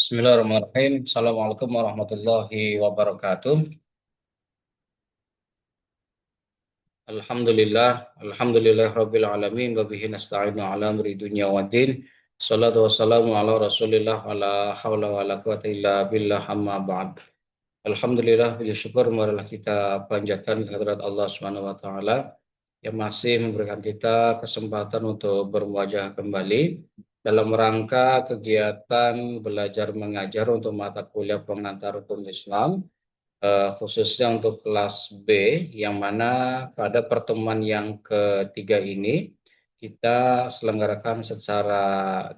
Bismillahirrahmanirrahim. Assalamualaikum warahmatullahi wabarakatuh. Alhamdulillah rabbil alamin wa bihi nasta'inu ala amri dunya waddin. Salatu wassalamu ala Rasulillah wa la haula wa la quwata illa billah amma ba'd. Alhamdulillah, puji syukur marilah kita panjatkan kehadirat Allah Subhanahu wa taala yang masih memberikan kita kesempatan untuk bermuajah kembali dalam rangka kegiatan belajar mengajar untuk mata kuliah pengantar hukum Islam, khususnya untuk kelas B, yang mana pada pertemuan yang ketiga ini kita selenggarakan secara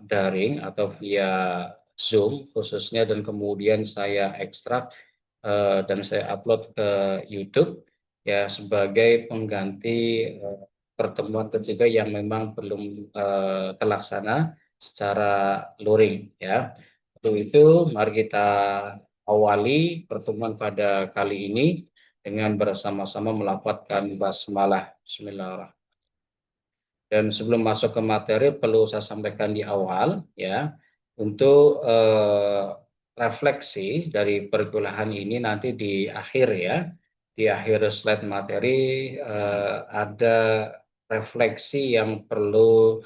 daring atau via Zoom khususnya, dan kemudian saya ekstrak dan saya upload ke YouTube ya sebagai pengganti pertemuan ketiga yang memang belum terlaksana secara luring ya. Untuk itu mari kita awali pertemuan pada kali ini dengan bersama-sama melafadzkan basmalah. Bismillahirrahmanirrahim. Dan sebelum masuk ke materi, perlu saya sampaikan di awal ya, untuk refleksi dari perkuliahan ini nanti di akhir ya, di akhir slide materi ada refleksi yang perlu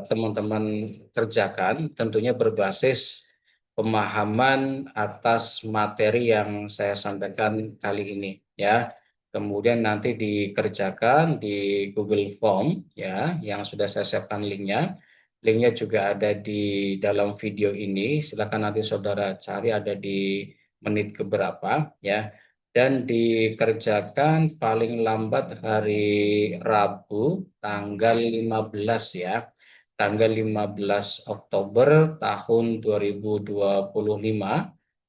teman-teman kerjakan, tentunya berbasis pemahaman atas materi yang saya sampaikan kali ini ya. Kemudian nanti dikerjakan di Google Form ya, yang sudah saya siapkan linknya. Linknya juga ada di dalam video ini. Silakan nanti saudara cari, ada di menit keberapa ya. Dan dikerjakan paling lambat hari Rabu tanggal 15 ya. Tanggal 15 Oktober tahun 2025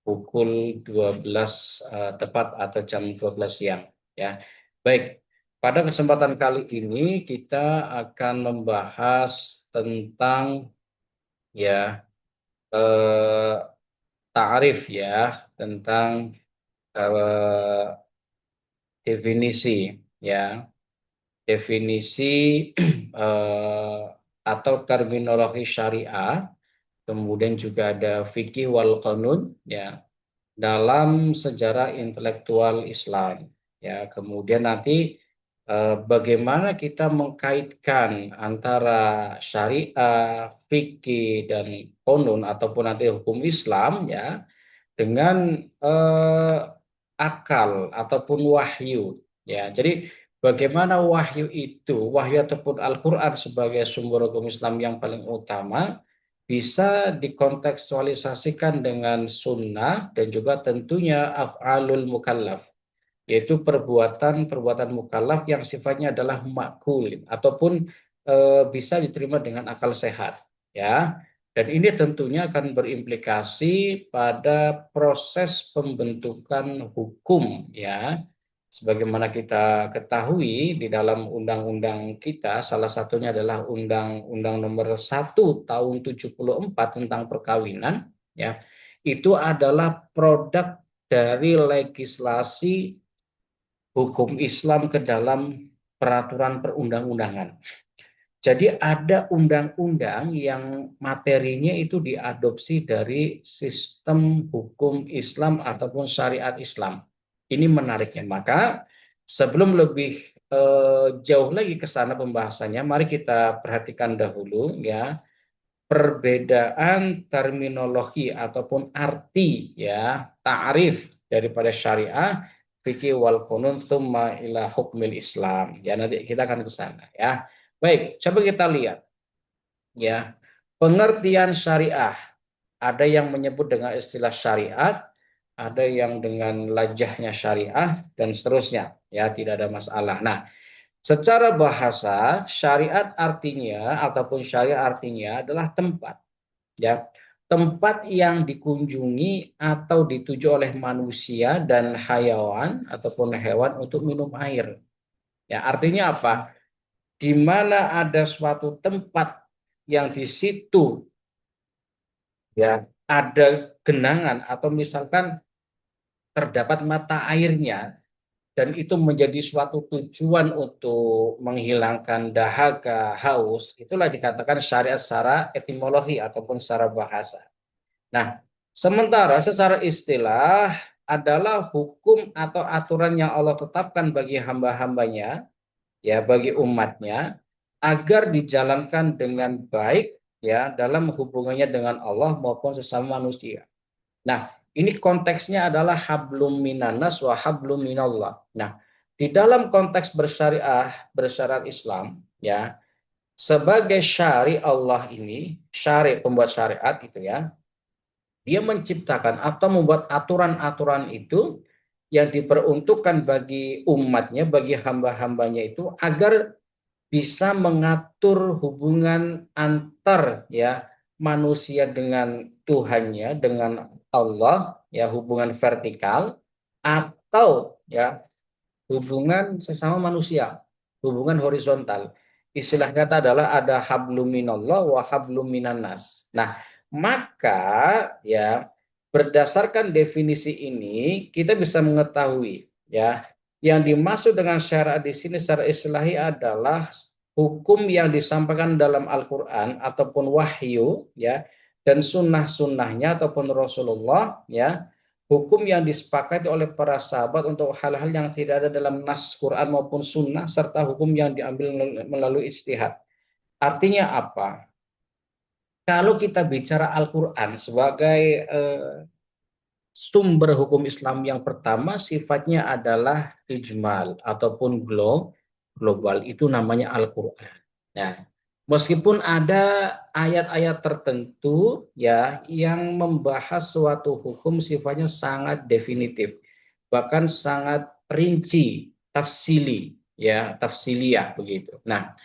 pukul 12 tepat atau jam 12 siang ya. Baik, pada kesempatan kali ini kita akan membahas tentang ya eh, ta'rif ya, tentang eh, definisi ya, definisi atau terminologi syariah, kemudian juga ada fikih wal qanun ya dalam sejarah intelektual Islam ya. Kemudian nanti bagaimana kita mengkaitkan antara syariah, fikih dan qanun ataupun nanti hukum Islam ya dengan akal ataupun wahyu ya. Jadi bagaimana wahyu itu, wahyu ataupun Al-Qur'an sebagai sumber hukum Islam yang paling utama bisa dikontekstualisasikan dengan sunnah dan juga tentunya af'alul mukallaf, yaitu perbuatan-perbuatan mukallaf yang sifatnya adalah makul ataupun bisa diterima dengan akal sehat ya. Dan ini tentunya akan berimplikasi pada proses pembentukan hukum ya. Sebagaimana kita ketahui di dalam undang-undang kita, salah satunya adalah Undang-Undang Nomor 1 Tahun 74 tentang perkawinan ya. Itu adalah produk dari legislasi hukum Islam ke dalam peraturan perundang-undangan. Jadi ada undang-undang yang materinya itu diadopsi dari sistem hukum Islam ataupun syariat Islam. Ini menariknya. Maka sebelum lebih jauh lagi ke sana pembahasannya, mari kita perhatikan dahulu ya perbedaan terminologi ataupun arti ya, ta'rif daripada syariah, fikih wal qanun tsumma ila hukmil Islam. Ya nanti kita akan ke sana ya. Baik, coba kita lihat ya. Pengertian syariah, ada yang menyebut dengan istilah syariat, ada yang dengan lajahnya syariah dan seterusnya ya, tidak ada masalah. Nah, secara bahasa syariat artinya ataupun syariah artinya adalah tempat ya, tempat yang dikunjungi atau dituju oleh manusia dan hayawan ataupun hewan untuk minum air. Ya, artinya apa? Di mana ada suatu tempat yang di situ ya ada genangan atau misalkan terdapat mata airnya, dan itu menjadi suatu tujuan untuk menghilangkan dahaga, haus, itulah dikatakan syariat secara etimologi ataupun secara bahasa. Nah, sementara secara istilah adalah hukum atau aturan yang Allah tetapkan bagi hamba-hambanya, ya bagi umatnya, agar dijalankan dengan baik ya dalam hubungannya dengan Allah maupun sesama manusia. Nah, ini konteksnya adalah hablum minanas wa hablum minallah. Nah, di dalam konteks bersyariah, bersyariat Islam, ya, sebagai syari Allah ini, syari pembuat syariat itu ya, dia menciptakan atau membuat aturan-aturan itu yang diperuntukkan bagi umatnya, bagi hamba-hambanya itu agar bisa mengatur hubungan antar ya manusia dengan Tuhannya, dengan Allah, ya hubungan vertikal atau ya hubungan sesama manusia, hubungan horizontal. Istilah kata adalah ada hablum minallah wa hablum minannas. Nah, maka ya berdasarkan definisi ini kita bisa mengetahui ya yang dimaksud dengan syariat di sini secara istilahi adalah hukum yang disampaikan dalam Al-Qur'an ataupun wahyu ya dan sunnah-sunnahnya ataupun Rasulullah ya hukum yang disepakati oleh para sahabat untuk hal-hal yang tidak ada dalam nas Quran maupun sunnah serta hukum yang diambil melalui ijtihad. Artinya apa? Kalau kita bicara Al-Quran sebagai sumber hukum Islam yang pertama sifatnya adalah ijmal ataupun global itu namanya Al-Qur'an. Nah, meskipun ada ayat-ayat tertentu ya yang membahas suatu hukum sifatnya sangat definitif, bahkan sangat rinci, tafsili ya, tafsiliyah begitu. Nah,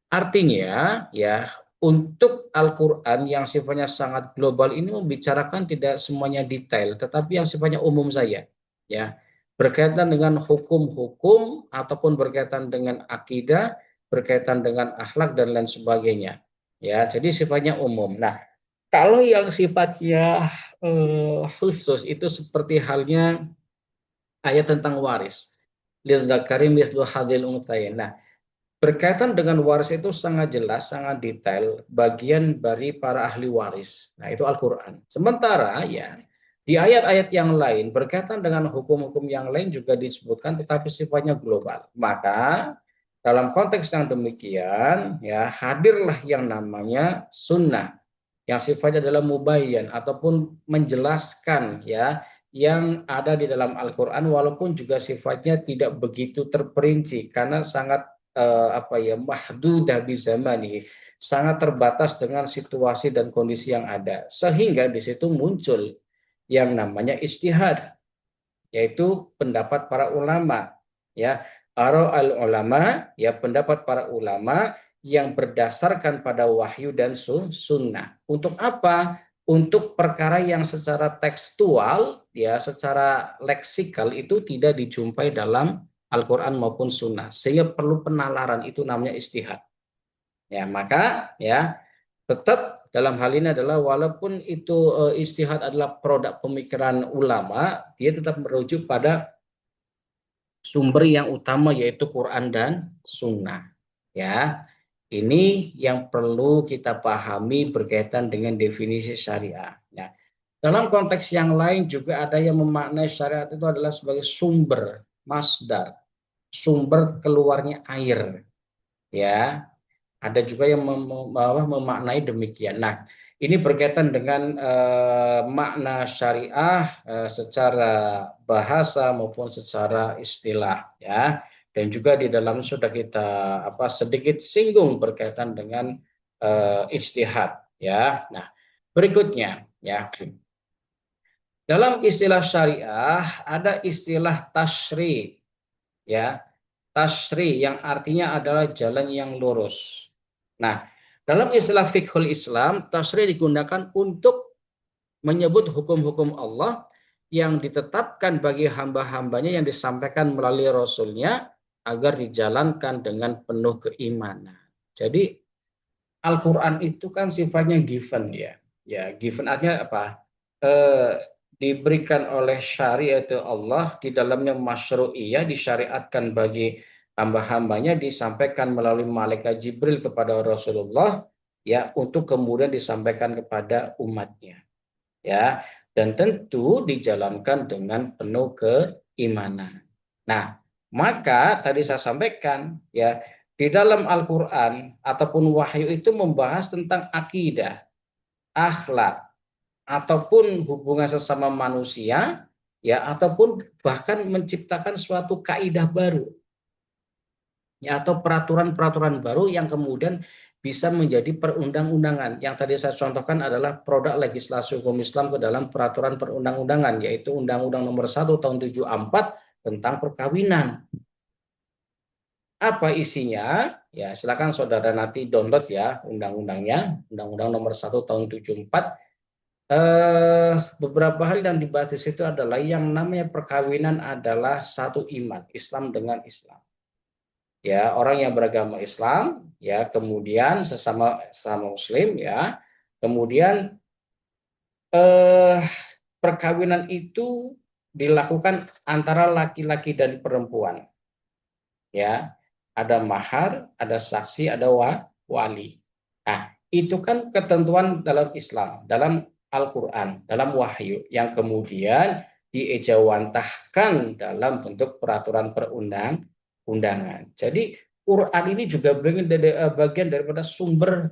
artinya ya untuk Al-Quran yang sifatnya sangat global ini membicarakan tidak semuanya detail, tetapi yang sifatnya umum saja. Ya, berkaitan dengan hukum-hukum ataupun berkaitan dengan akidah, berkaitan dengan akhlak dan lain sebagainya. Ya, jadi sifatnya umum. Nah, kalau yang sifatnya khusus itu seperti halnya ayat tentang waris. Lidzakari mithlu hadil unthayain. Nah, berkaitan dengan waris itu sangat jelas, sangat detail bagian dari para ahli waris. Nah, itu Al-Qur'an. Sementara ya di ayat-ayat yang lain berkaitan dengan hukum-hukum yang lain juga disebutkan tetapi sifatnya global. Maka dalam konteks yang demikian ya hadirlah yang namanya sunnah yang sifatnya adalah mubayyan ataupun menjelaskan ya yang ada di dalam Al-Qur'an walaupun juga sifatnya tidak begitu terperinci karena sangat apa ya mahdudah bizamani sangat terbatas dengan situasi dan kondisi yang ada sehingga di situ muncul yang namanya ijtihad yaitu pendapat para ulama ya al ulama ya pendapat para ulama yang berdasarkan pada wahyu dan sunnah untuk apa untuk perkara yang secara tekstual ya secara leksikal itu tidak dijumpai dalam Al-Quran maupun Sunnah sehingga perlu penalaran itu namanya istihad ya maka ya tetap dalam hal ini adalah walaupun itu istihad adalah produk pemikiran ulama dia tetap merujuk pada sumber yang utama yaitu Quran dan Sunnah ya ini yang perlu kita pahami berkaitan dengan definisi syariah ya dalam konteks yang lain juga ada yang memaknai syariat itu adalah sebagai sumber masdar sumber keluarnya air ya ada juga yang memaknai demikian. Nah, ini berkaitan dengan makna syariah secara bahasa maupun secara istilah ya. Dan juga di dalam sudah kita sedikit singgung berkaitan dengan ijtihad ya. Nah, berikutnya ya. Dalam istilah syariah ada istilah tasyri ya. Tasyri yang artinya adalah jalan yang lurus. Nah, dalam istilah fikhul Islam, tasyri digunakan untuk menyebut hukum-hukum Allah yang ditetapkan bagi hamba-hambanya yang disampaikan melalui Rasulnya agar dijalankan dengan penuh keimanan. Jadi Al-Quran itu kan sifatnya given ya. Ya, given artinya apa? Eh, diberikan oleh syariat Allah di dalamnya masyru'iyah disyariatkan bagi hamba-hambanya disampaikan melalui malaikat Jibril kepada Rasulullah ya untuk kemudian disampaikan kepada umatnya. ya, dan tentu dijalankan dengan penuh keimanan. Nah, maka tadi saya sampaikan ya, di dalam Al-Qur'an ataupun wahyu itu membahas tentang akidah, akhlak, ataupun hubungan sesama manusia, ya, ataupun bahkan menciptakan suatu kaidah baru, ya, atau peraturan-peraturan baru yang kemudian bisa menjadi perundang-undangan. Yang tadi saya contohkan adalah produk legislasi hukum Islam ke dalam peraturan perundang-undangan, yaitu Undang-Undang Nomor 1 Tahun 74 tentang perkawinan. Apa isinya? Ya, silakan saudara nanti download ya undang-undangnya, Undang-Undang Nomor 1 Tahun 74. Beberapa hal yang dibahas di situ adalah yang namanya perkawinan adalah satu iman, Islam dengan Islam. Ya, orang yang beragama Islam, ya, kemudian sesama sesama Muslim, ya, kemudian eh, perkawinan itu dilakukan antara laki-laki dan perempuan, ya, ada mahar, ada saksi, ada wali. Nah, itu kan ketentuan dalam Islam, dalam Al-Quran, dalam wahyu, yang kemudian diejawantahkan dalam bentuk peraturan perundang-undangan. Jadi Quran ini juga bagian daripada sumber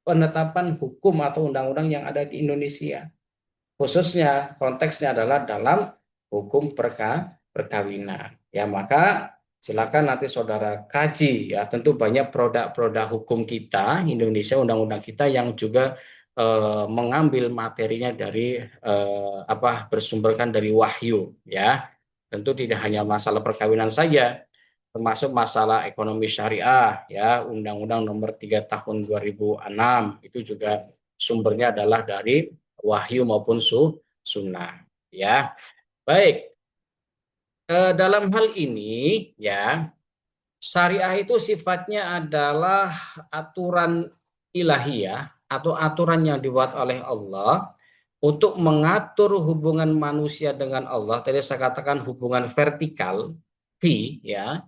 penetapan hukum atau undang-undang yang ada di Indonesia. Khususnya konteksnya adalah dalam hukum perkawinan. Ya, maka silakan nanti saudara kaji ya. Tentu banyak produk-produk hukum kita Indonesia, undang-undang kita yang juga mengambil materinya dari bersumberkan dari wahyu ya. Tentu tidak hanya masalah perkawinan saja, termasuk masalah ekonomi syariah ya, Undang-Undang Nomor 3 Tahun 2006 itu juga sumbernya adalah dari wahyu maupun sunnah ya. Baik, dalam hal ini ya, syariah itu sifatnya adalah aturan ilahiyah atau aturan yang dibuat oleh Allah untuk mengatur hubungan manusia dengan Allah. Tadi saya katakan hubungan vertikal, V ya,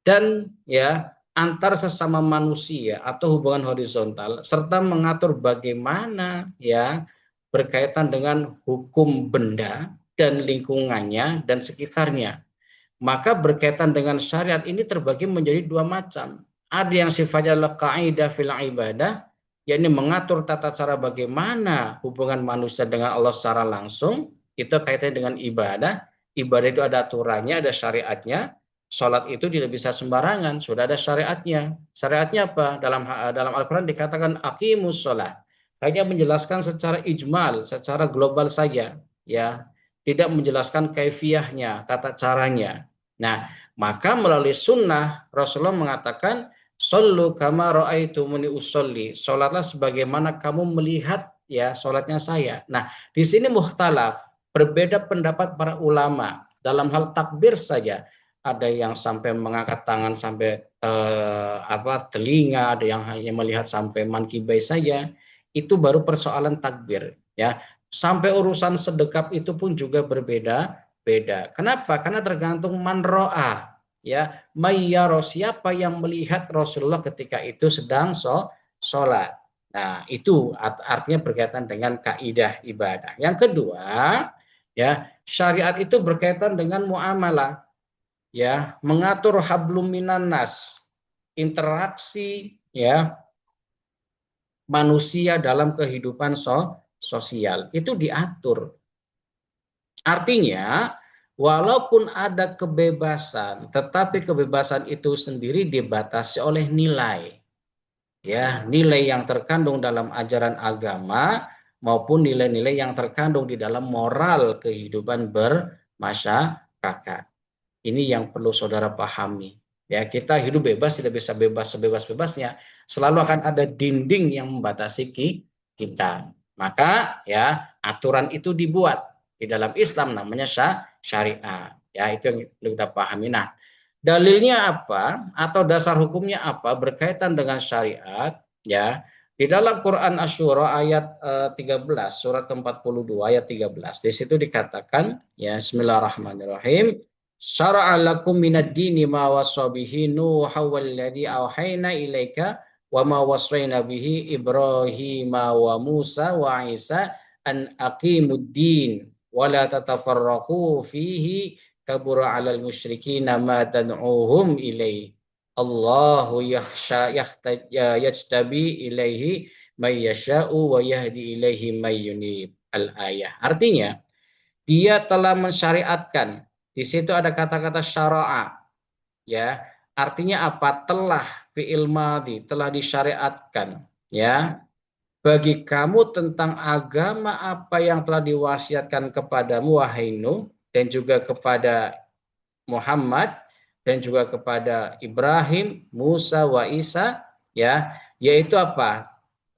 dan ya antar sesama manusia atau hubungan horizontal, serta mengatur bagaimana ya berkaitan dengan hukum benda dan lingkungannya dan sekitarnya. Maka berkaitan dengan syariat ini terbagi menjadi dua macam. Ada yang sifatnya adalah kaidah fil ibadah, yakni mengatur tata cara bagaimana hubungan manusia dengan Allah secara langsung, itu kaitannya dengan ibadah. Ibadah itu ada aturannya, ada syariatnya. Sholat itu tidak bisa sembarangan, sudah ada syariatnya. Syariatnya apa? Dalam Al-Quran dikatakan aqimus sholat. Hanya menjelaskan secara ijmal, secara global saja, ya, tidak menjelaskan kaifiyahnya, tata caranya. Nah, maka melalui sunnah Rasulullah mengatakan, "Shollu kama ra'aitumuni usolli." Salatlah sebagaimana kamu melihat ya salatnya saya. Nah, di sini mukhtalaf, berbeda pendapat para ulama dalam hal takbir saja. Ada yang sampai mengangkat tangan sampai telinga, ada yang hanya melihat sampai mankibai saja. Itu baru persoalan takbir ya. Sampai urusan sedekap itu pun juga berbeda. Kenapa? Karena tergantung man ro'a, ya, mayyaro, siapa yang melihat Rasulullah ketika itu sedang sholat. Nah, itu artinya berkaitan dengan kaidah ibadah. Yang kedua, ya, syariat itu berkaitan dengan muamalah, ya, mengatur hablum minan nas, interaksi ya manusia dalam kehidupan sosial itu diatur. Artinya, walaupun ada kebebasan, tetapi kebebasan itu sendiri dibatasi oleh nilai. Ya, nilai yang terkandung dalam ajaran agama maupun nilai-nilai yang terkandung di dalam moral kehidupan bermasyarakat. Ini yang perlu saudara pahami. Ya, kita hidup bebas, tidak bisa bebas sebebas-bebasnya. Selalu akan ada dinding yang membatasi kita. Maka ya aturan itu dibuat di dalam Islam, namanya syariah. Ya, itu yang perlu kita pahami. Nah, dalilnya apa atau dasar hukumnya apa berkaitan dengan syariat? Ya, di dalam Quran Asy-Syura ayat 13, surat ke-42 ayat 13. Di situ dikatakan, ya, Bismillahirrahmanirrahim. Syara'a lakum minad dini ma wassa bihi Nuha walladzi auhayna ilaika wa ma wassayna bihi Ibrahim wa Musa wa Isa an aqimuddin wa la tatafarraqu fihi kabura 'alal musyrikina ma tad'uuhum ilaihi. Allahu yajtabi ilaihi may yasha'u wa yahdi ilaihi may yunib. Al-ayah. Artinya, dia telah mensyariatkan. Di situ ada kata-kata syara'a, ya. Artinya apa? Telah, fi'il madhi, telah disyariatkan, ya. Bagi kamu tentang agama apa yang telah diwasiatkan kepadamu wahai Nuh, dan juga kepada Muhammad, dan juga kepada Ibrahim, Musa, wa Isa, ya, yaitu apa?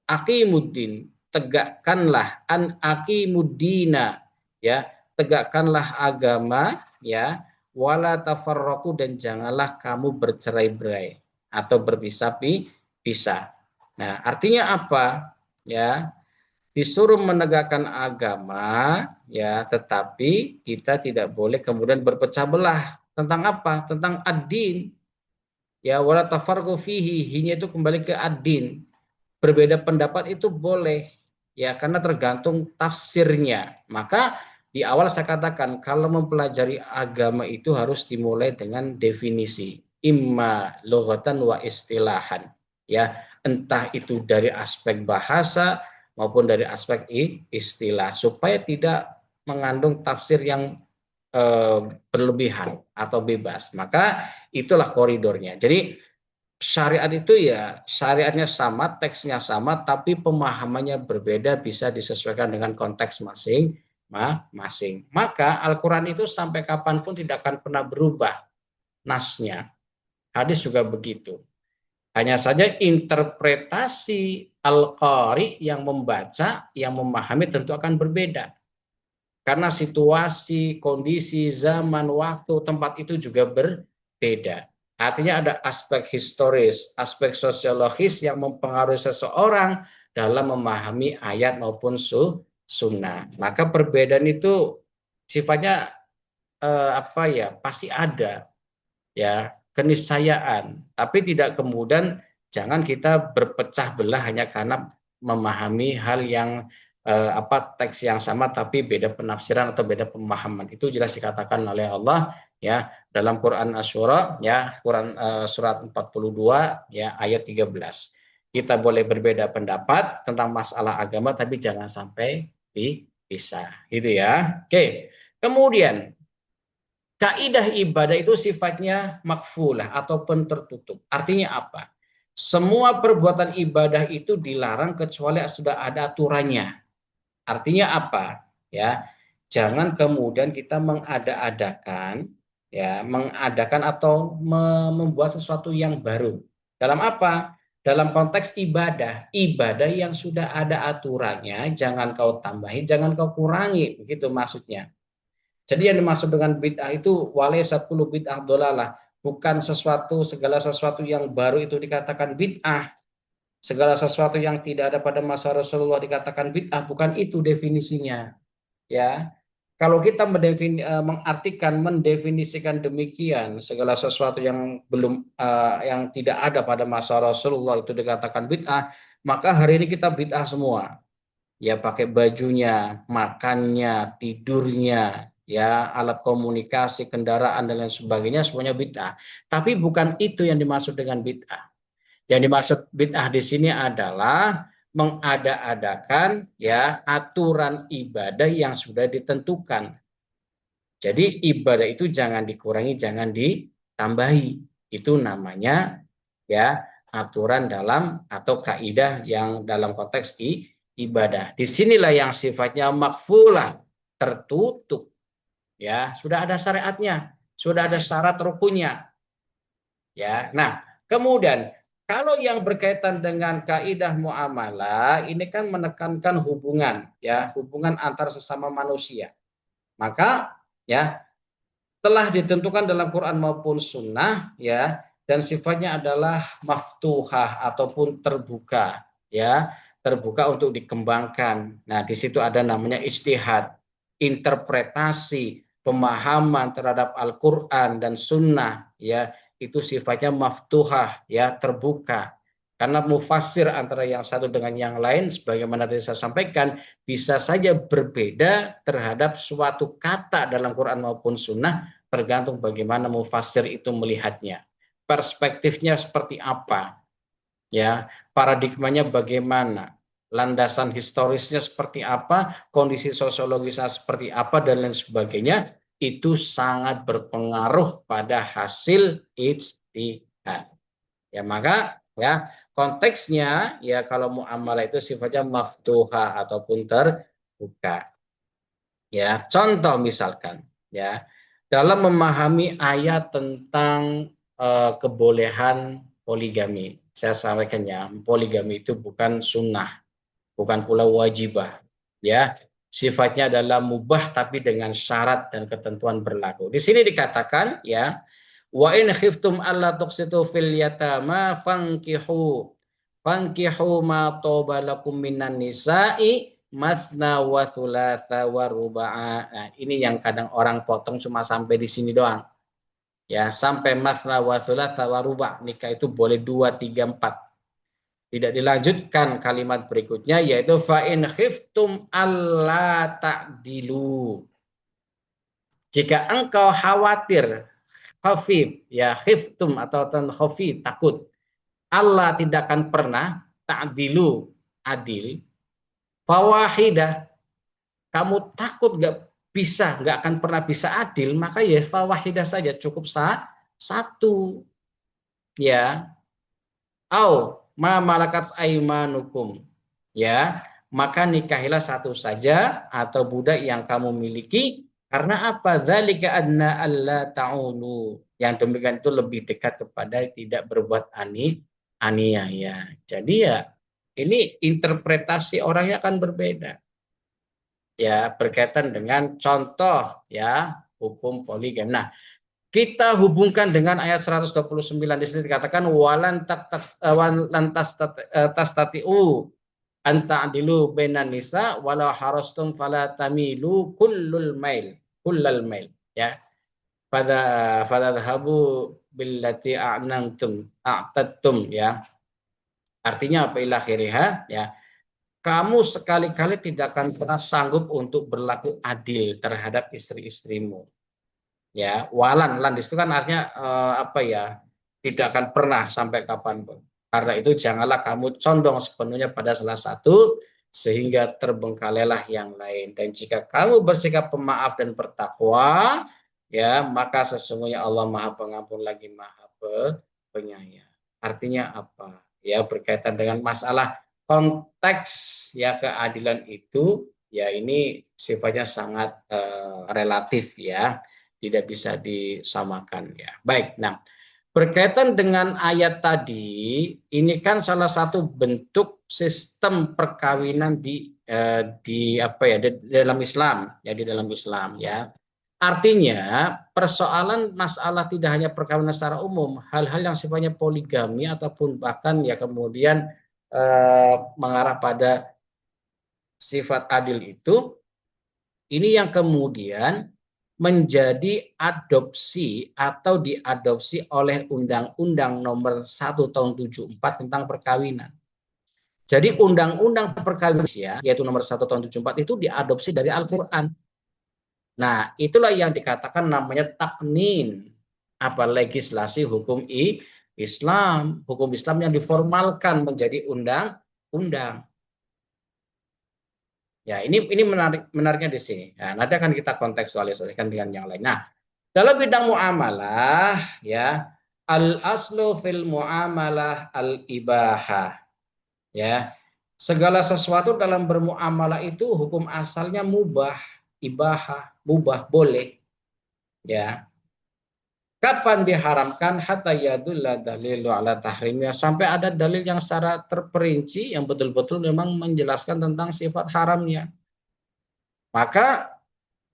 Aqimuddin, tegakkanlah, an aqimuddina, ya, tegakkanlah agama, ya, wala tafarraqu, dan janganlah kamu bercerai-berai atau berpisah-pisah. Nah, artinya apa? Ya, disuruh menegakkan agama, ya, tetapi kita tidak boleh kemudian berpecah belah. Tentang apa? Tentang ad-din. Ya, wala tafarraqu fihi, hinya itu kembali ke ad-din. Berbeda pendapat itu boleh, ya, karena tergantung tafsirnya. Maka di awal saya katakan kalau mempelajari agama itu harus dimulai dengan definisi, imma lughatan wa istilahan, ya, entah itu dari aspek bahasa maupun dari aspek istilah, supaya tidak mengandung tafsir yang berlebihan atau bebas. Maka itulah koridornya. Jadi syariat itu ya syariatnya sama, teksnya sama, tapi pemahamannya berbeda, bisa disesuaikan dengan konteks masing-masing. Maka Al-Quran itu sampai kapanpun tidak akan pernah berubah nasnya. Hadis juga begitu. Hanya saja interpretasi Al-Qari yang membaca, yang memahami tentu akan berbeda. Karena situasi, kondisi, zaman, waktu, tempat itu juga berbeda. Artinya ada aspek historis, aspek sosiologis yang mempengaruhi seseorang dalam memahami ayat maupun sunnah. Maka perbedaan itu sifatnya apa ya, pasti ada, ya, keniscayaan. Tapi tidak kemudian jangan kita berpecah belah hanya karena memahami hal yang apa, teks yang sama tapi beda penafsiran atau beda pemahaman. Itu jelas dikatakan oleh Allah, ya, dalam Quran Asy-Syura, ya, Quran surat 42, ya, ayat 13. Kita boleh berbeda pendapat tentang masalah agama tapi jangan sampai dipisah, gitu ya. Oke. Kemudian kaidah ibadah itu sifatnya makfulah ataupun tertutup. Artinya apa? Semua perbuatan ibadah itu dilarang kecuali sudah ada aturannya. Artinya apa? Ya, jangan kemudian kita mengada-adakan, ya, mengadakan atau membuat sesuatu yang baru. Dalam apa? Dalam konteks ibadah. Ibadah yang sudah ada aturannya, jangan kau tambahin, jangan kau kurangi, begitu maksudnya. Jadi yang dimaksud dengan bid'ah itu walaysa kullu bid'ah dolalah, bukan segala sesuatu yang baru itu dikatakan bid'ah. Segala sesuatu yang tidak ada pada masa Rasulullah dikatakan bid'ah, bukan itu definisinya, ya. Kalau kita mendefinisikan demikian, segala sesuatu yang belum yang tidak ada pada masa Rasulullah itu dikatakan bid'ah, maka hari ini kita bid'ah semua. Ya, pakai bajunya, makannya, tidurnya, ya, alat komunikasi, kendaraan dan lain sebagainya, semuanya bid'ah. Tapi bukan itu yang dimaksud dengan bid'ah. Yang dimaksud bid'ah di sini adalah mengada-adakan, ya, aturan ibadah yang sudah ditentukan. Jadi ibadah itu jangan dikurangi, jangan ditambahi. Itu namanya, ya, aturan dalam atau kaidah yang dalam konteks ibadah. Disinilah yang sifatnya makfulah, tertutup, ya, sudah ada syariatnya, sudah ada syarat rukunnya, ya. Nah, kemudian kalau yang berkaitan dengan kaidah muamalah ini kan menekankan hubungan, ya, hubungan antar sesama manusia. Maka, ya, telah ditentukan dalam Quran maupun Sunnah, ya, dan sifatnya adalah maftuhah ataupun terbuka, ya, terbuka untuk dikembangkan. Nah, di situ ada namanya ijtihad, interpretasi, pemahaman terhadap Al-Quran dan Sunnah, ya, itu sifatnya maftuhah, ya, terbuka. Karena mufasir antara yang satu dengan yang lain, sebagaimana tadi saya sampaikan, bisa saja berbeda terhadap suatu kata dalam Quran maupun Sunnah, tergantung bagaimana mufasir itu melihatnya. Perspektifnya seperti apa, ya, paradigmanya bagaimana, landasan historisnya seperti apa, kondisi sosiologisnya seperti apa, dan lain sebagainya, itu sangat berpengaruh pada hasil ijtihad. Ya, maka ya konteksnya ya kalau muamalah itu sifatnya maftuha ataupun terbuka. Ya, contoh misalkan ya dalam memahami ayat tentang kebolehan poligami. Saya sampaikan ya, poligami itu bukan sunnah, bukan pula wajibah. Ya, sifatnya adalah mubah tapi dengan syarat dan ketentuan berlaku. Di sini dikatakan ya, wa in khiftum alla tuqsitu fil yatama fankihu ma toba lakum minan nisa'i mathna wa thulatha wa ruba'a. Nah, ini yang kadang orang potong cuma sampai di sini doang. Ya, sampai mathna wa thulatha wa ruba'. Nikah itu boleh 2, 3, 4. Tidak dilanjutkan kalimat berikutnya yaitu fa in khiftum alla ta'dilu. Jika engkau khawatir, khafif, ya khiftum atau khafif, takut Allah tidak akan pernah ta'dilu, adil, fawahidah, kamu takut nggak akan pernah bisa adil, maka ya fawahidah saja, cukup satu, ya. Au ma malakat aimanukum, ya, maka nikahilah satu saja atau budak yang kamu miliki. Karena apa? Dzalika adna alla ta'ulu. Yang demikian itu lebih dekat kepada tidak berbuat aniaya. Jadi ya ini interpretasi orangnya akan berbeda. Ya, berkaitan dengan contoh ya hukum poligami. Nah, kita hubungkan dengan ayat 129 di sini dikatakan walan tastatiu anta adilu bainan nisa walau harastum fala tamilu kullal mail, ya, pada dhahabu billati a'tadtum, ya, artinya apa, ila akhiriha, ya, kamu sekali-kali tidak akan pernah sanggup untuk berlaku adil terhadap istri-istrimu. Ya, walan lan itu kan artinya apa ya, tidak akan pernah sampai kapanpun. Karena itu janganlah kamu condong sepenuhnya pada salah satu sehingga terbengkalailah yang lain. Dan jika kamu bersikap pemaaf dan bertakwa, ya, maka sesungguhnya Allah Maha Pengampun lagi Maha Penyayang. Artinya apa? Ya, berkaitan dengan masalah konteks ya keadilan itu, ya ini sifatnya sangat relatif, ya, tidak bisa disamakan, ya. Baik, nah berkaitan dengan ayat tadi, ini kan salah satu bentuk sistem perkawinan di apa ya, di dalam Islam, ya, di dalam Islam, ya. Artinya persoalan masalah tidak hanya perkawinan secara umum, hal-hal yang sifatnya poligami ataupun bahkan ya kemudian mengarah pada sifat adil itu, ini yang kemudian menjadi adopsi atau diadopsi oleh Undang-Undang Nomor 1 Tahun 74 tentang perkawinan. Jadi Undang-Undang Perkawinan, yaitu Nomor 1 Tahun 74 itu diadopsi dari Al-Quran. Nah, itulah yang dikatakan namanya taknin, apa, legislasi hukum Islam, hukum Islam yang diformalkan menjadi undang-undang. Ya, ini menariknya di sini. Nah, nanti akan kita kontekstualisasikan dengan yang lain. Nah, dalam bidang muamalah, ya, al aslu fil muamalah al ibahah, ya. Segala sesuatu dalam bermuamalah itu hukum asalnya mubah, ibahah, mubah, boleh, ya. Kapan diharamkan? Hatta yadulla dalilu ala tahrimnya, sampai ada dalil yang secara terperinci yang betul-betul memang menjelaskan tentang sifat haramnya. Maka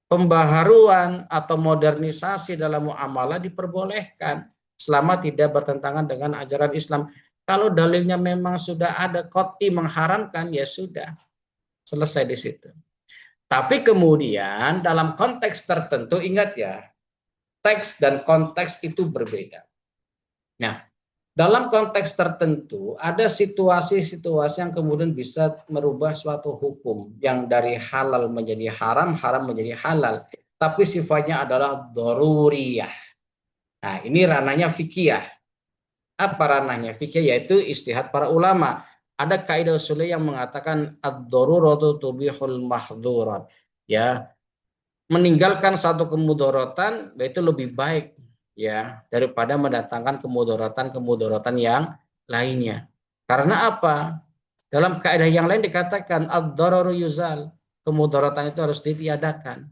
pembaharuan atau modernisasi dalam muamalah diperbolehkan selama tidak bertentangan dengan ajaran Islam. Kalau dalilnya memang sudah ada qat'i mengharamkan, ya sudah, selesai di situ. Tapi kemudian dalam konteks tertentu, ingat ya, teks dan konteks itu berbeda. Nah, Dalam konteks tertentu, ada situasi-situasi yang kemudian bisa merubah suatu hukum yang dari halal menjadi haram, haram menjadi halal. Tapi sifatnya adalah daruriyah. Nah, ini ranahnya fikih. Apa ranahnya fikih? Yaitu istihad para ulama. Ada kaidah usul yang mengatakan ad-daruratu tubihul mahdzurat. Ya, meninggalkan satu kemudaratan itu lebih baik ya daripada mendatangkan kemudaratan yang lainnya. Karena apa? Dalam kaidah yang lain dikatakan ad-dararu yuzal. Kemudaratan itu harus ditiadakan.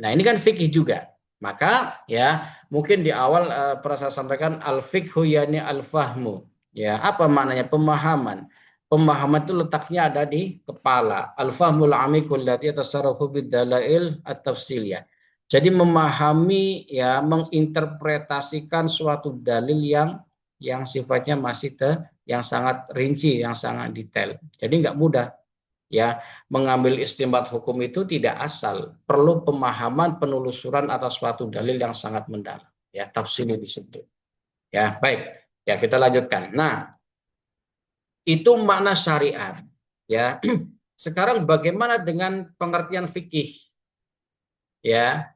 Nah, ini kan fikih juga. Maka ya mungkin di awal pernah saya sampaikan al-fiqhu yani al-fahmu. Ya, apa maknanya pemahaman? Pemahaman itu letaknya ada di kepala. Al-fahmul amikul ladzi yatasarrafu bid-dalail at-tafsiliyah. Jadi memahami ya menginterpretasikan suatu dalil yang sifatnya masih yang sangat rinci, yang sangat detail. Jadi nggak mudah ya mengambil istinbat hukum itu tidak asal, perlu pemahaman penelusuran atas suatu dalil yang sangat mendalam ya, tafsir disebut ya. Baik ya, kita lanjutkan. Nah, itu makna syariat ya. Sekarang bagaimana dengan pengertian fikih ya?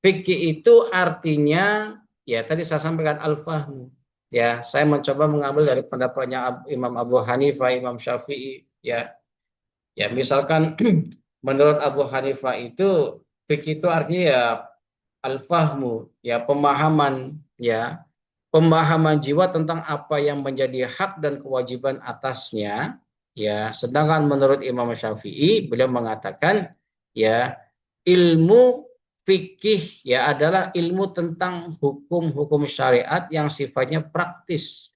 Fikih itu artinya ya tadi saya sampaikan al-fahmu ya. Saya mencoba mengambil dari pendapatnya Imam Abu Hanifah, Imam Syafi'i ya. Ya, misalkan menurut Abu Hanifah itu fikih itu artinya ya al-fahmu, ya pemahaman, ya pemahaman jiwa tentang apa yang menjadi hak dan kewajiban atasnya, ya. Sedangkan menurut Imam Syafi'i beliau mengatakan ya ilmu fikih ya adalah ilmu tentang hukum-hukum syariat yang sifatnya praktis,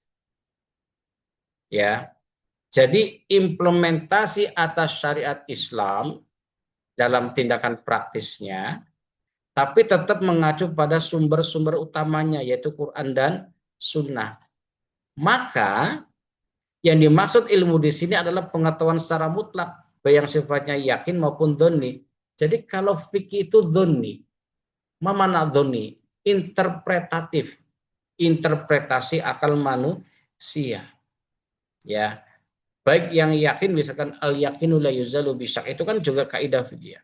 ya. Jadi implementasi atas syariat Islam dalam tindakan praktisnya, tapi tetap mengacu pada sumber-sumber utamanya yaitu Quran dan Sunnah. Maka yang dimaksud ilmu di sini adalah pengetahuan secara mutlak, baik yang sifatnya yakin maupun doni. Jadi kalau fikih itu doni, mana doni? Interpretatif, interpretasi akal manusia. Ya, baik yang yakin misalkan al yakinu la yuzalu bisyak itu kan juga kaidah fikih.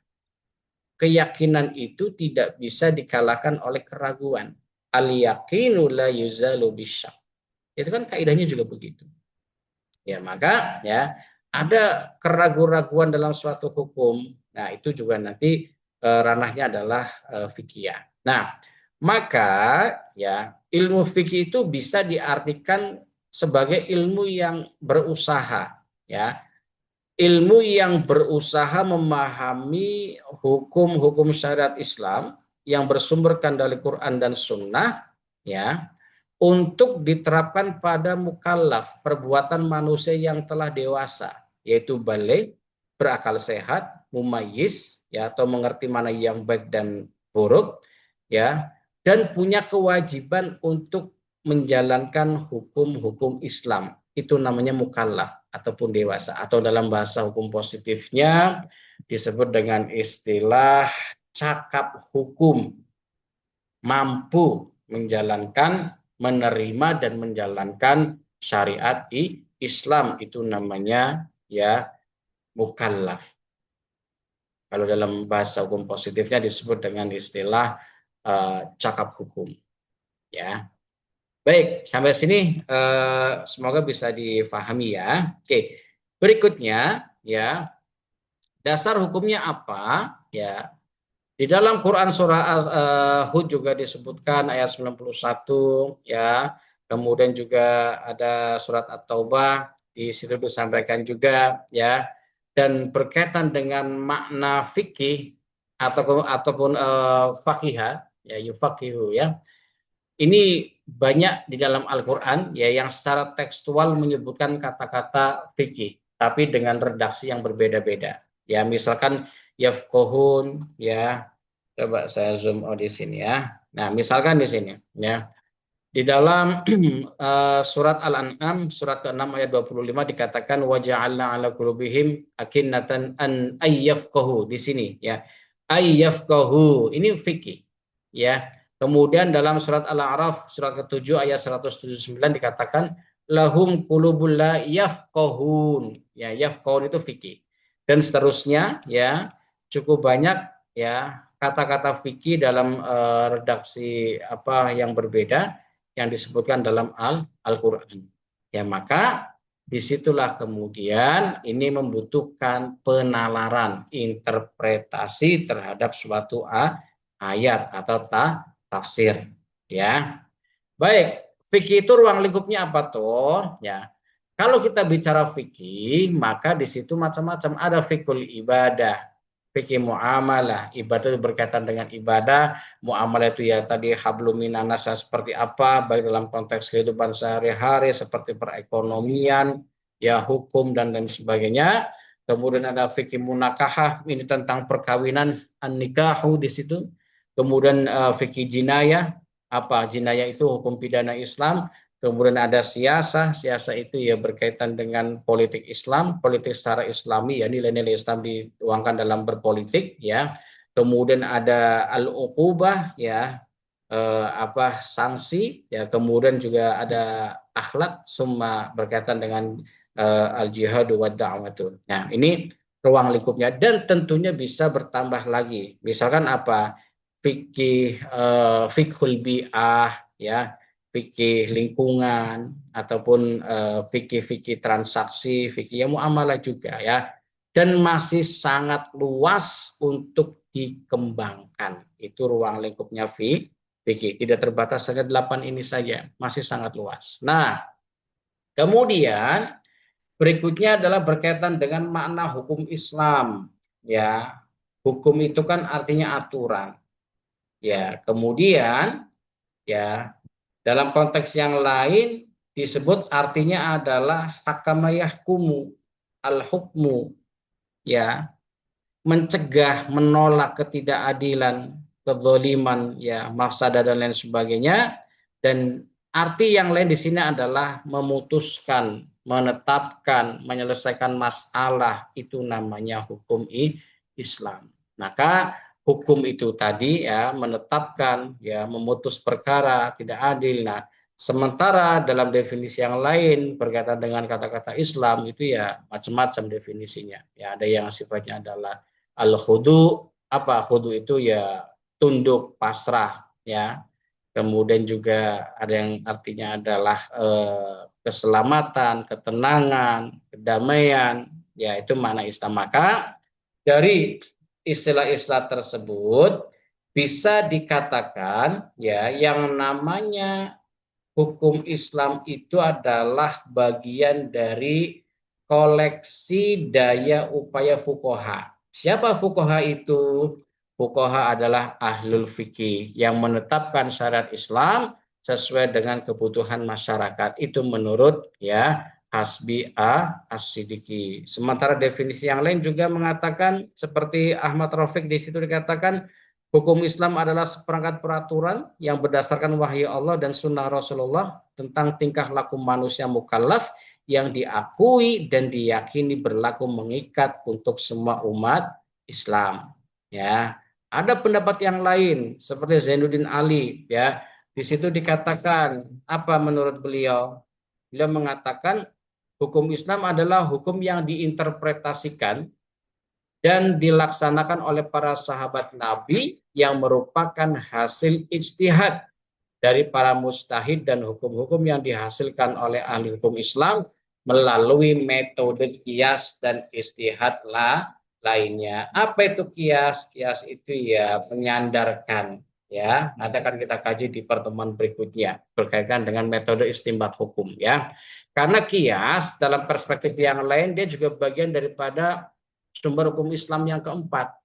Keyakinan itu tidak bisa dikalahkan oleh keraguan. Al yakinu la yuzalu bisyak. Itu kan kaidahnya juga begitu. Ya, maka ya ada keraguan-raguan dalam suatu hukum. Nah, itu juga nanti ranahnya adalah fikih. Nah, maka ya ilmu fikih itu bisa diartikan sebagai ilmu yang berusaha, ya. Ilmu yang berusaha memahami hukum-hukum syariat Islam yang bersumberkan dari Quran dan Sunnah, ya, untuk diterapkan pada mukallaf, perbuatan manusia yang telah dewasa, yaitu balik, berakal sehat, mumayyiz, ya, atau mengerti mana yang baik dan buruk, ya, dan punya kewajiban untuk menjalankan hukum-hukum Islam. Itu namanya mukallaf ataupun dewasa, atau dalam bahasa hukum positifnya disebut dengan istilah cakap hukum, mampu menjalankan, menerima dan menjalankan syariat Islam, itu namanya ya mukallaf. Kalau dalam bahasa hukum positifnya disebut dengan istilah cakap hukum. Ya, baik, sampai sini semoga bisa difahami ya. Oke, berikutnya ya dasar hukumnya apa? Ya, di dalam Quran surah Hud juga disebutkan ayat 91 ya. Kemudian juga ada surat At-Taubah di situ disampaikan juga ya. Dan berkaitan dengan makna fikih ataupun fakihah ya yufakihu ya. Ini banyak di dalam Al-Qur'an ya yang secara tekstual menyebutkan kata-kata fikih tapi dengan redaksi yang berbeda-beda. Ya, misalkan yafqahun ya. Coba saya zoom out di sini ya. Nah, misalkan di sini ya. Di dalam surat Al-An'am surat ke-6 ayat 25 dikatakan waja'alna 'ala qulubihim akinnatan an ayyafqahu di sini ya. Ayyafqahu ini fikih ya. Kemudian dalam surat Al-A'raf surat ke-7 ayat 179 dikatakan lahum qulubul la yafqahun. Ya, yafqahun itu fikih. Dan seterusnya ya, cukup banyak ya kata-kata fikih dalam redaksi apa yang berbeda yang disebutkan dalam Al-Qur'an. Ya, maka disitulah kemudian ini membutuhkan penalaran, interpretasi terhadap suatu ayat atau tafsir ya. Baik, fikih itu ruang lingkupnya apa tuh? Ya. Kalau kita bicara fikih, maka di situ macam-macam. Ada fikul ibadah, fikih muamalah. Ibadah itu berkaitan dengan ibadah, muamalah itu ya tadi hablum minanas seperti apa, baik dalam konteks kehidupan sehari-hari seperti perekonomian, ya hukum dan lain sebagainya. Kemudian ada fikih munakahah, ini tentang perkawinan, an-nikahu di situ. Kemudian fikih jinayah, apa jinayah itu hukum pidana Islam. Kemudian ada siasah, siasah itu ya berkaitan dengan politik Islam, politik secara Islami, ya nilai-nilai Islam dituangkan dalam berpolitik, ya. Kemudian ada al-uqubah, ya, apa sanksi, ya. Kemudian juga ada akhlak, semua berkaitan dengan al-jihad wa da'watu. Nah, ini ruang lingkupnya dan tentunya bisa bertambah lagi. Misalkan apa? Fikih fikhul bi'ah, ya, fikih lingkungan ataupun fikih-fikih transaksi, fikih yang muamalah juga ya. Dan masih sangat luas untuk dikembangkan. Itu ruang lingkupnya fikih. Tidak terbatas saja 8 ini saja, masih sangat luas. Nah, kemudian berikutnya adalah berkaitan dengan makna hukum Islam. Ya, hukum itu kan artinya aturan. Ya, kemudian ya dalam konteks yang lain disebut artinya adalah hakama yahkumu, al-hukmu, ya, mencegah, menolak ketidakadilan, kezaliman, ya, mafsadah dan lain sebagainya. Dan arti yang lain di sini adalah memutuskan, menetapkan, menyelesaikan masalah, itu namanya hukum Islam. Maka hukum itu tadi ya menetapkan, ya memutus perkara tidak adil. Nah, sementara dalam definisi yang lain berkaitan dengan kata-kata Islam itu ya macam-macam definisinya. Ya ada yang sifatnya adalah al-khudu, apa khudu itu ya tunduk pasrah, ya. Kemudian juga ada yang artinya adalah keselamatan, ketenangan, kedamaian, ya itu makna Islam. Maka dari istilah-istilah tersebut bisa dikatakan ya yang namanya hukum Islam itu adalah bagian dari koleksi daya upaya fuqaha. Siapa fuqaha itu? Fuqaha adalah ahlul fikih yang menetapkan syariat Islam sesuai dengan kebutuhan masyarakat. Itu menurut ya Hasbi As-Siddiqi. Sementara definisi yang lain juga mengatakan seperti Ahmad Rafiq di situ dikatakan hukum Islam adalah seperangkat peraturan yang berdasarkan wahyu Allah dan sunnah Rasulullah tentang tingkah laku manusia mukallaf yang diakui dan diyakini berlaku mengikat untuk semua umat Islam. Ya, ada pendapat yang lain seperti Zainuddin Ali. Ya, di situ dikatakan apa menurut beliau? Beliau mengatakan hukum Islam adalah hukum yang diinterpretasikan dan dilaksanakan oleh para sahabat Nabi yang merupakan hasil ijtihad dari para mujtahid dan hukum-hukum yang dihasilkan oleh ahli hukum Islam melalui metode kias dan ijtihad lainnya. Apa itu kias? Kias itu ya menyandarkan, ya. Nanti akan kita kaji di pertemuan berikutnya berkaitan dengan metode istinbat hukum, ya. Karena kias dalam perspektif yang lain dia juga bagian daripada sumber hukum Islam yang keempat.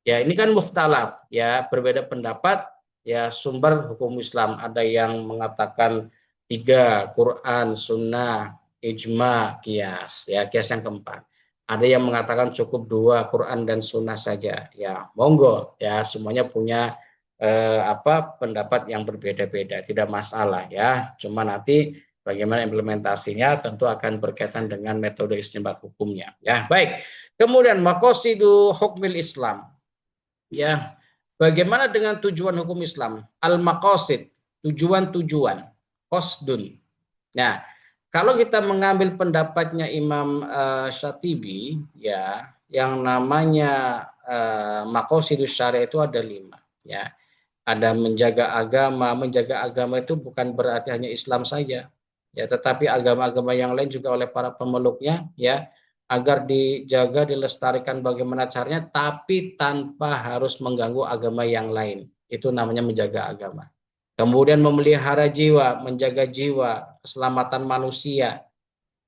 Ya, ini kan mukhtalaf, ya, berbeda pendapat, ya, sumber hukum Islam. Ada yang mengatakan 3, Quran, Sunnah, Ijma, Qiyas, ya, Qiyas yang keempat. Ada yang mengatakan cukup 2, Quran dan Sunnah saja. Ya, monggo, ya, semuanya punya pendapat yang berbeda-beda, tidak masalah, ya. Cuma nanti bagaimana implementasinya tentu akan berkaitan dengan metode istinbat hukumnya. Ya, baik. Kemudian maqasidu hukmil Islam. Ya, Bagaimana dengan tujuan hukum Islam? Al-maqasid, tujuan-tujuan, qasdun. Nah, kalau kita mengambil pendapatnya Imam Syatibi, ya, yang namanya maqasidus syariah itu ada 5, ya. Ada menjaga agama itu bukan berarti hanya Islam saja, ya, tetapi agama-agama yang lain juga oleh para pemeluknya, ya, agar dijaga, dilestarikan bagaimana caranya, tapi tanpa harus mengganggu agama yang lain. Itu namanya menjaga agama. Kemudian memelihara jiwa, menjaga jiwa, keselamatan manusia,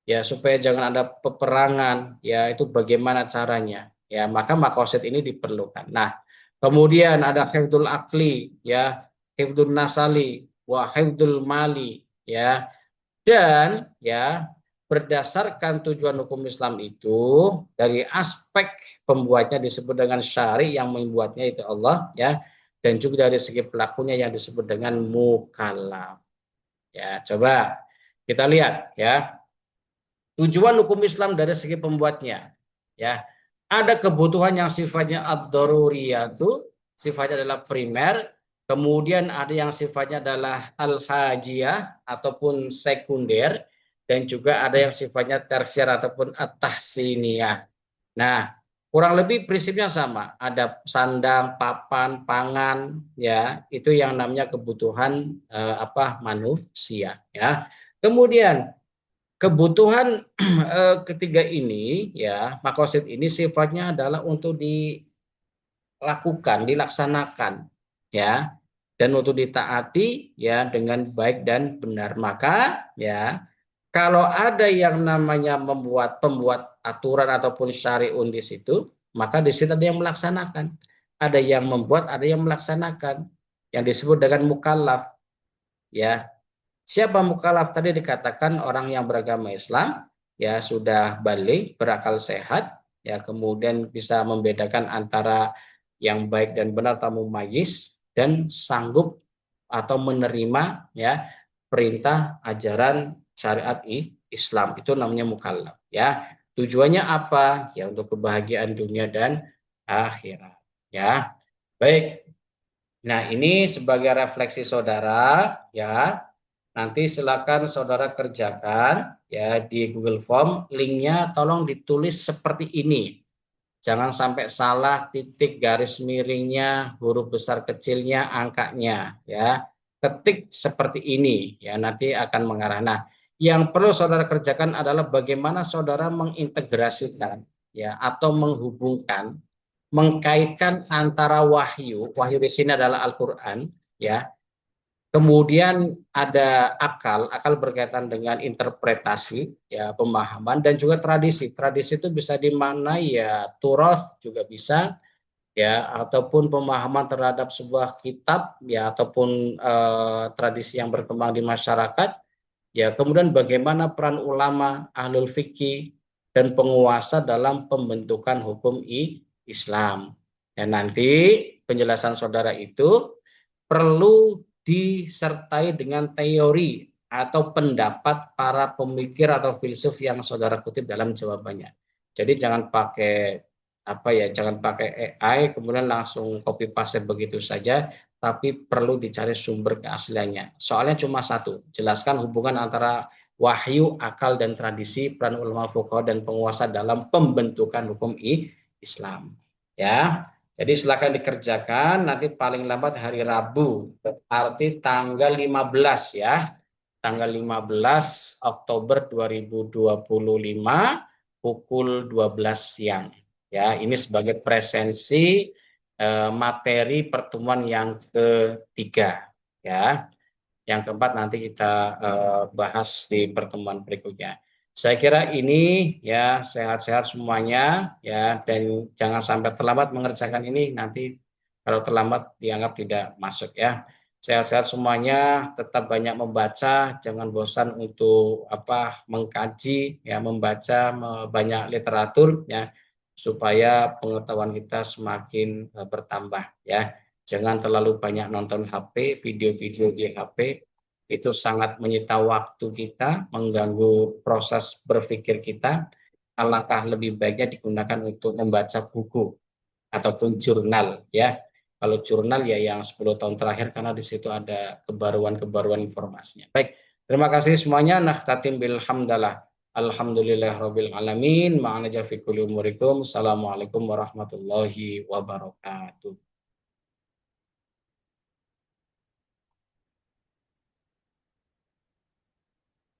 ya, supaya jangan ada peperangan, ya, itu bagaimana caranya, ya, maka makosid ini diperlukan. Nah, kemudian ada hifdzul akli, ya, hifdzul nasali, wa hifdzul mali, ya, dan, ya, berdasarkan tujuan hukum Islam itu dari aspek pembuatnya disebut dengan syari, yang membuatnya itu Allah, ya, dan juga dari segi pelakunya yang disebut dengan mukallaf. Ya, coba kita lihat, ya, tujuan hukum Islam dari segi pembuatnya, ya, ada kebutuhan yang sifatnya ad-daruriyatu, sifatnya adalah primer, kemudian ada yang sifatnya adalah al-hajiyah ataupun sekunder, dan juga ada yang sifatnya tersier ataupun at-tahsiniyah. Nah, kurang lebih prinsipnya sama, ada sandang, papan, pangan, ya, itu yang namanya kebutuhan manusia, ya. Kemudian kebutuhan ketiga ini, ya, makosid ini sifatnya adalah untuk dilakukan, dilaksanakan, ya, dan untuk ditaati, ya, dengan baik dan benar. Maka, ya, kalau ada yang namanya pembuat aturan ataupun syariun di situ, maka di situ ada yang melaksanakan. Ada yang membuat, ada yang melaksanakan. Yang disebut dengan mukallaf, ya. Siapa mukallaf? Tadi dikatakan orang yang beragama Islam, ya, sudah balik, berakal sehat, ya, kemudian bisa membedakan antara yang baik dan benar atau mumayyiz, dan sanggup atau menerima, ya, perintah ajaran syariat Islam. Itu namanya mukallaf, ya. Tujuannya apa? Ya, untuk kebahagiaan dunia dan akhirat, ya. Baik. Nah, ini sebagai refleksi saudara, ya. Nanti silakan saudara kerjakan, ya, di Google Form. Linknya tolong ditulis seperti ini. Jangan sampai salah titik, garis miringnya, huruf besar kecilnya, angkanya, ya. Ketik seperti ini, ya, nanti akan mengarah. Nah, yang perlu saudara kerjakan adalah bagaimana saudara mengintegrasikan, ya, atau menghubungkan, mengkaitkan antara wahyu, wahyu di sini adalah Al-Qur'an, ya. Kemudian ada akal, akal berkaitan dengan interpretasi, ya, pemahaman, dan juga tradisi. Tradisi itu bisa dimaknai, ya, turoth juga bisa, ya, ataupun pemahaman terhadap sebuah kitab, ya, ataupun tradisi yang berkembang di masyarakat, ya. Kemudian bagaimana peran ulama, ahlul fikih, dan penguasa dalam pembentukan hukum Islam. Dan nanti penjelasan saudara itu perlu disertai dengan teori atau pendapat para pemikir atau filsuf yang saudara kutip dalam jawabannya. Jadi jangan pakai jangan pakai AI kemudian langsung copy paste begitu saja, tapi perlu dicari sumber keasliannya. Soalnya cuma satu, jelaskan hubungan antara wahyu, akal, dan tradisi, peran ulama fuqaha dan penguasa dalam pembentukan hukum Islam. Ya, jadi silakan dikerjakan, nanti paling lambat hari Rabu, berarti tanggal 15, ya. Tanggal 15 Oktober 2025 pukul 12 siang. Ya, ini sebagai presensi materi pertemuan yang ketiga, ya. Yang keempat nanti kita bahas di pertemuan berikutnya. Saya kira ini, ya, sehat-sehat semuanya, ya, dan jangan sampai terlambat mengerjakan ini, nanti kalau terlambat dianggap tidak masuk, ya. Sehat-sehat semuanya, tetap banyak membaca, jangan bosan untuk mengkaji, ya, membaca banyak literatur, ya, supaya pengetahuan kita semakin bertambah, ya. Jangan terlalu banyak nonton HP, video-video di HP, itu sangat menyita waktu kita, mengganggu proses berpikir kita. Alangkah lebih baiknya digunakan untuk membaca buku ataupun jurnal, ya. Kalau jurnal ya yang 10 tahun terakhir karena di situ ada kebaruan-kebaruan informasinya. Baik, terima kasih semuanya. Nakhtatim bil hamdalah. Alhamdulillahirabbil alamin. Ma'ana jafi kulli umurikum. Assalamualaikum warahmatullahi wabarakatuh.